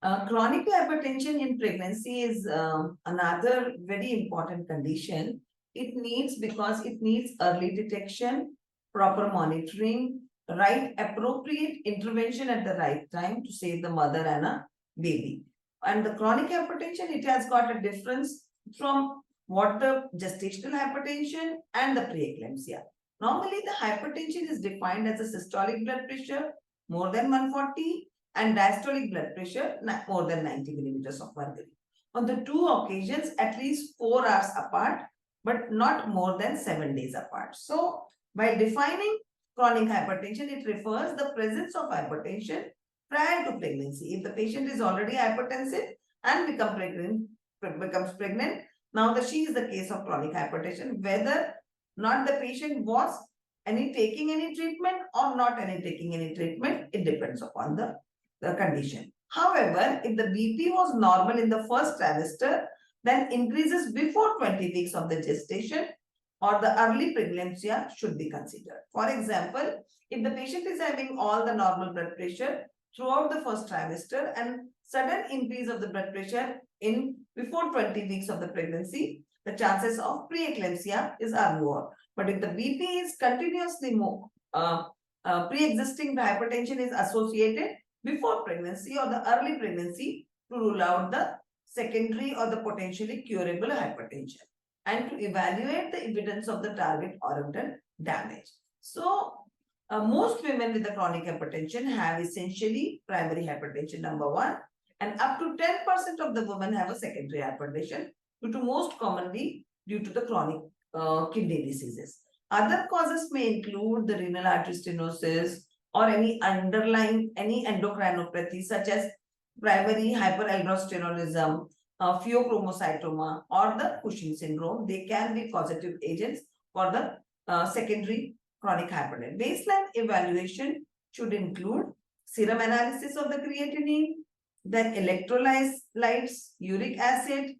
Chronic hypertension in pregnancy is another very important condition. Because it needs early detection, proper monitoring, right appropriate intervention at the right time to save the mother and a baby. And the chronic hypertension, it has got a difference from what the gestational hypertension and the preeclampsia. Normally, the hypertension is defined as a systolic blood pressure more than 140 and diastolic blood pressure more than 90 millimeters of mercury. On the two occasions, at least 4 hours apart, but not more than 7 days apart. So, by defining chronic hypertension, it refers the presence of hypertension prior to pregnancy. If the patient is already hypertensive and becomes pregnant, now she is the case of chronic hypertension, whether not the patient was taking any treatment or not taking any treatment, it depends upon the condition. However, if the BP was normal in the first trimester, then increases before 20 weeks of the gestation or the early preeclampsia should be considered. For example, if the patient is having all the normal blood pressure throughout the first trimester and sudden increase of the blood pressure in before 20 weeks of the pregnancy, the chances of preeclampsia are lower. But if the BP is continuously more, pre-existing hypertension is associated before pregnancy or the early pregnancy to rule out the secondary or the potentially curable hypertension and to evaluate the evidence of the target organ damage. So, most women with the chronic hypertension have essentially primary hypertension number 1 and up to 10% of the women have a secondary hypertension most commonly due to the chronic kidney diseases. Other causes may include the renal artery stenosis or any underlying endocrinopathy such as primary hyperaldosteronism, pheochromocytoma or the Cushing syndrome. They can be causative agents for the secondary chronic hypertension. Baseline evaluation should include serum analysis of the creatinine, then electrolytes, uric acid,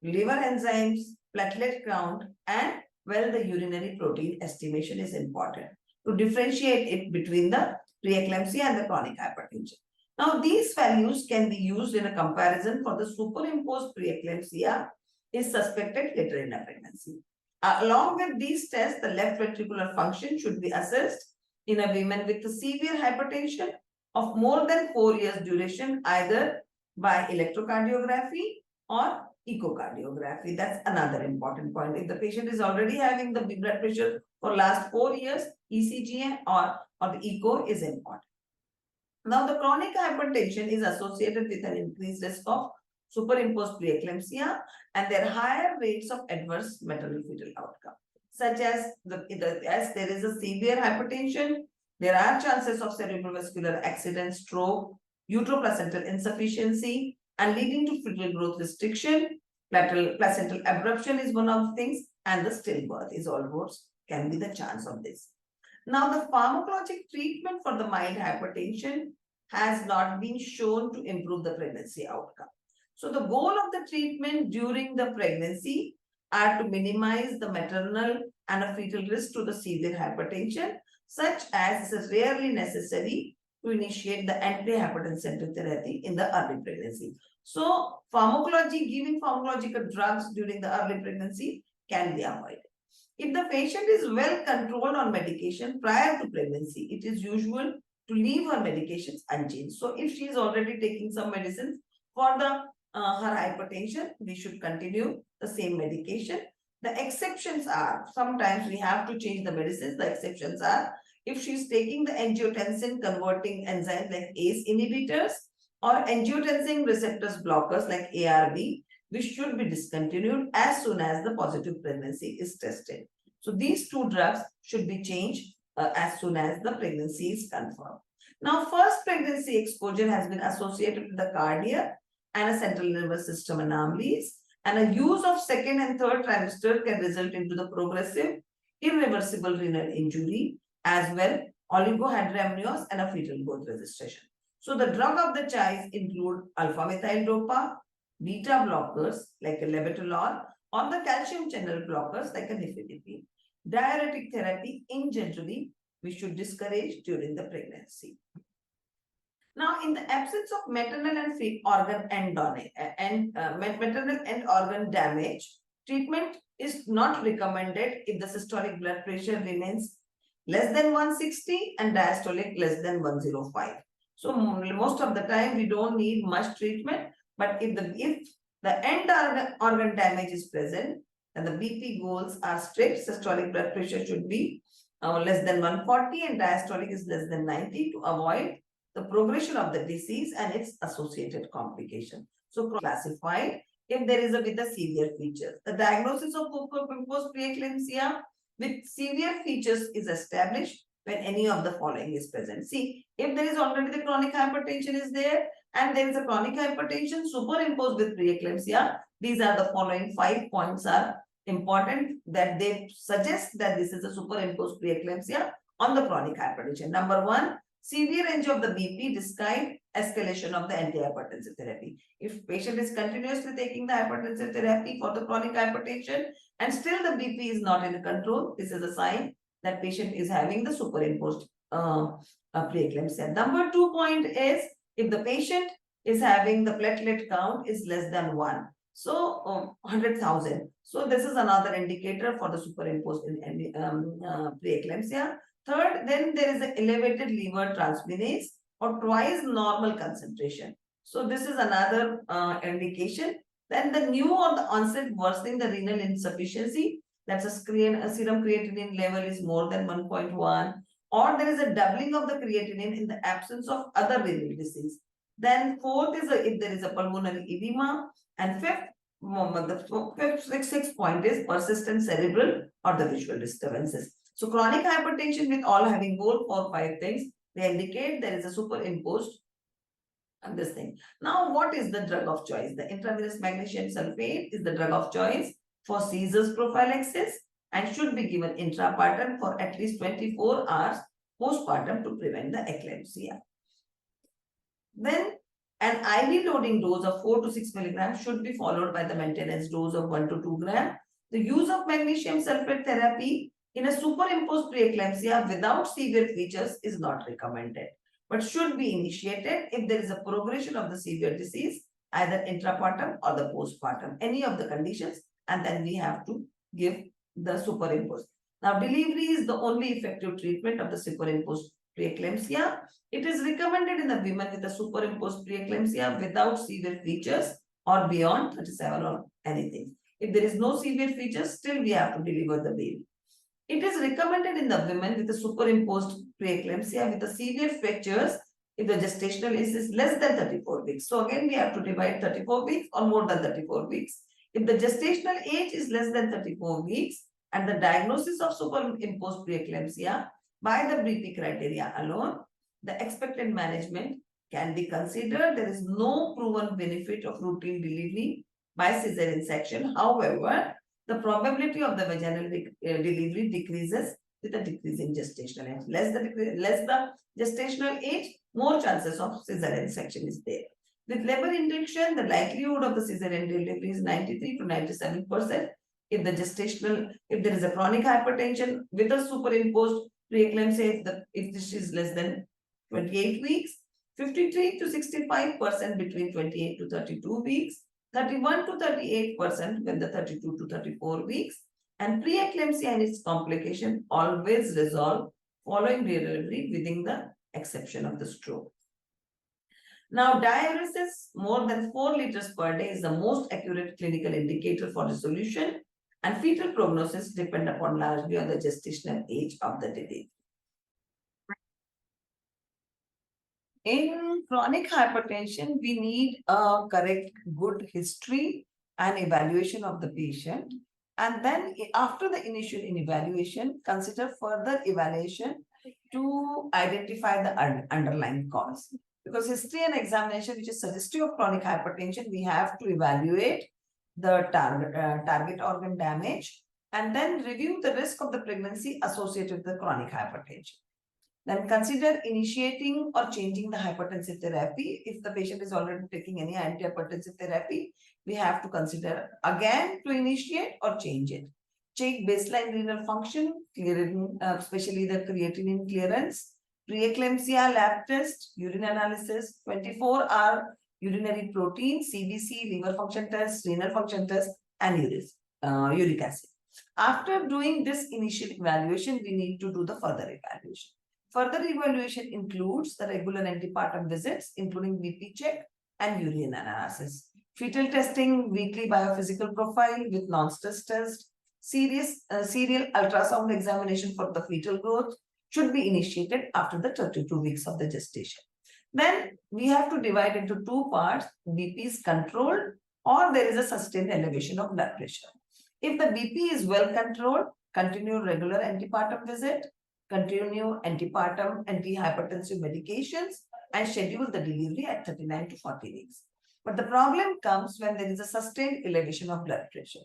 liver enzymes, platelet count, and the urinary protein estimation is important to differentiate it between the preeclampsia and the chronic hypertension. Now, these values can be used in a comparison for the superimposed preeclampsia is suspected later in a pregnancy. Along with these tests, the left ventricular function should be assessed in a woman with severe hypertension of more than 4 years duration, either by electrocardiography or echocardiography. That's another important point. If the patient is already having the blood pressure for last 4 years, ECG or the echo is important. Now, the chronic hypertension is associated with an increased risk of superimposed preeclampsia and there are higher rates of adverse maternal fetal outcome, such as as there is a severe hypertension, there are chances of cerebrovascular accident, stroke, uteroplacental insufficiency, and leading to fetal growth restriction. Placental abruption is one of the things, and the stillbirth is almost can be the chance of this. Now, the pharmacologic treatment for the mild hypertension has not been shown to improve the pregnancy outcome. So, the goal of the treatment during the pregnancy are to minimize the maternal and a fetal risk to the severe hypertension, such as it is rarely necessary to initiate the anti-hypertensive therapy in the early pregnancy. So, giving pharmacological drugs during the early pregnancy can be avoided. If the patient is well controlled on medication prior to pregnancy, it is usual to leave her medications unchanged. So, if she is already taking some medicines for the her hypertension, we should continue the same medication. The exceptions are, sometimes we have to change the medicines. The exceptions are, if she is taking the angiotensin converting enzymes like ACE inhibitors or angiotensin receptors blockers like ARB, which should be discontinued as soon as the positive pregnancy is tested. So these two drugs should be changed as soon as the pregnancy is confirmed. Now, first pregnancy exposure has been associated with the cardiac and a central nervous system anomalies, and a use of second and third trimester can result into the progressive, irreversible renal injury, as well oligohydramnios and a fetal growth registration. So the drug of the choice include alpha-methyl dopa, beta blockers like a levetolol, or the calcium channel blockers like a nifedipine. Diuretic therapy in generally we should discourage during the pregnancy. Now, in the absence of maternal and organ maternal and organ damage, treatment is not recommended if the systolic blood pressure remains less than 160 and diastolic less than 105. So most of the time we don't need much treatment, but if the end organ damage is present, then the BP goals are strict. Systolic blood pressure should be less than 140 and diastolic is less than 90 to avoid the progression of the disease and its associated complication. So classified if there is a with a severe feature. The diagnosis of post preeclampsia with severe features is established when any of the following is present. See, if there is already the chronic hypertension is there and there is a chronic hypertension superimposed with preeclampsia, these are the following 5 points are important that they suggest that this is a superimposed preeclampsia on the chronic hypertension. Number 1, severe range of the BP despite escalation of the antihypertensive therapy. If patient is continuously taking the hypertensive therapy for the chronic hypertension and still the BP is not in control, this is a sign that patient is having the superimposed preeclampsia. Number 2 point is if the patient is having the platelet count is less than 1. So 100,000. So this is another indicator for the superimposed preeclampsia. Third, then there is an elevated liver transaminase or twice normal concentration. So this is another indication. Then the new or the onset worsening the renal insufficiency, that's a serum creatinine level is more than 1.1, or there is a doubling of the creatinine in the absence of other renal disease. Then fourth is if there is a pulmonary edema, and sixth point is persistent cerebral or the visual disturbances. So chronic hypertension with all having all 4 or 5 things, they indicate there is a superimposed this thing. Now, what is the drug of choice? The intravenous magnesium sulfate is the drug of choice for seizures prophylaxis and should be given intrapartum for at least 24 hours postpartum to prevent the eclampsia. Then an IV loading dose of 4 to 6 milligrams should be followed by the maintenance dose of 1 to 2 grams. The use of magnesium sulfate therapy in a superimposed preeclampsia without severe features is not recommended, but should be initiated if there is a progression of the severe disease, either intrapartum or the postpartum, any of the conditions, and then we have to give the superimposed. Now, delivery is the only effective treatment of the superimposed preeclampsia. It is recommended in the women with a superimposed preeclampsia without severe features or beyond 37 or anything. If there is no severe features, still we have to deliver the baby. It is recommended in the women with a superimposed preeclampsia with the severe features if the gestational age is less than 34 weeks. So again, we have to divide 34 weeks or more than 34 weeks. If the gestational age is less than 34 weeks and the diagnosis of superimposed preeclampsia by the BP criteria alone, the expected management can be considered. There is no proven benefit of routine delivery by cesarean section. However, the probability of the vaginal delivery decreases with a decreasing gestational age. Less the gestational age, more chances of cesarean section is there. With labor induction, the likelihood of the cesarean delivery is 93 to 97%. If there is a chronic hypertension with a superimposed preeclampsia, if this is less than 28 weeks, 53 to 65% between 28 to 32 weeks, 31 to 38% when the 32 to 34 weeks, and preeclampsia and its complication always resolve following delivery within the exception of the stroke. Now, diuresis more than 4 liters per day is the most accurate clinical indicator for resolution, and fetal prognosis depend upon largely on the gestational age of the delivery. In chronic hypertension, we need a correct, good history and evaluation of the patient. And then after the initial evaluation, consider further evaluation to identify the underlying cause. Because history and examination, which is a history of chronic hypertension, we have to evaluate the target organ damage and then review the risk of the pregnancy associated with the chronic hypertension. Then consider initiating or changing the hypertensive therapy. If the patient is already taking any antihypertensive therapy, we have to consider again to initiate or change it. Check baseline renal function, especially the creatinine clearance, preeclampsia lab test, urine analysis, 24-hour urinary protein, CBC, liver function test, renal function test, and uric acid. After doing this initial evaluation, we need to do the further evaluation. Further evaluation includes the regular antepartum visits, including BP check and urine analysis. Fetal testing, weekly biophysical profile with non-stress test, serial ultrasound examination for the fetal growth should be initiated after the 32 weeks of the gestation. Then we have to divide into two parts. BP is controlled or there is a sustained elevation of blood pressure. If the BP is well controlled, continue regular antepartum visit, continue antepartum antihypertensive medications, and schedule the delivery at 39 to 40 weeks. But the problem comes when there is a sustained elevation of blood pressure.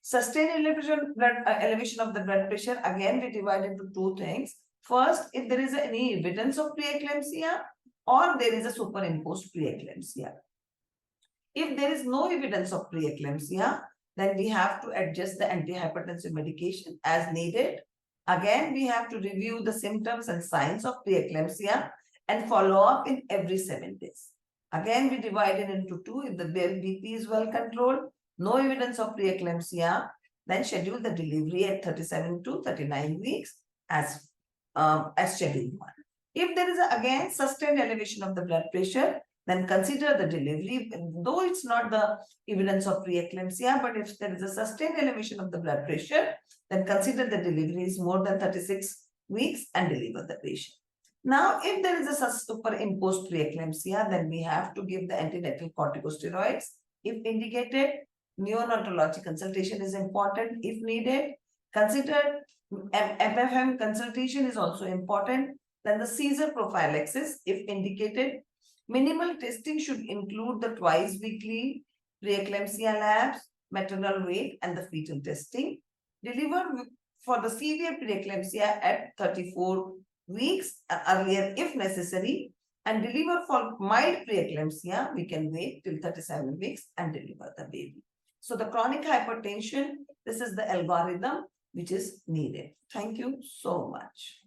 Sustained elevation of the blood pressure, again, we divide into two things. First, if there is any evidence of preeclampsia or there is a superimposed preeclampsia. If there is no evidence of preeclampsia, then we have to adjust the antihypertensive medication as needed. Again, we have to review the symptoms and signs of preeclampsia and follow up in every 7 days. Again, we divide it into two. If the BP is well controlled, no evidence of preeclampsia, then schedule the delivery at 37 to 39 weeks as scheduled one. If there is again sustained elevation of the blood pressure, then consider the delivery, though it's not the evidence of preeclampsia, but if there is a sustained elevation of the blood pressure, then consider the delivery is more than 36 weeks and deliver the patient. Now, if there is a superimposed preeclampsia, then we have to give the antenatal corticosteroids. If indicated, neonatology consultation is important if needed. Consider MFM consultation is also important. Then the seizure prophylaxis, if indicated. Minimal testing should include the twice weekly preeclampsia labs, maternal weight, and the fetal testing. Deliver for the severe preeclampsia at 34 weeks earlier if necessary, and deliver for mild preeclampsia, we can wait till 37 weeks and deliver the baby. So the chronic hypertension, this is the algorithm which is needed. Thank you so much.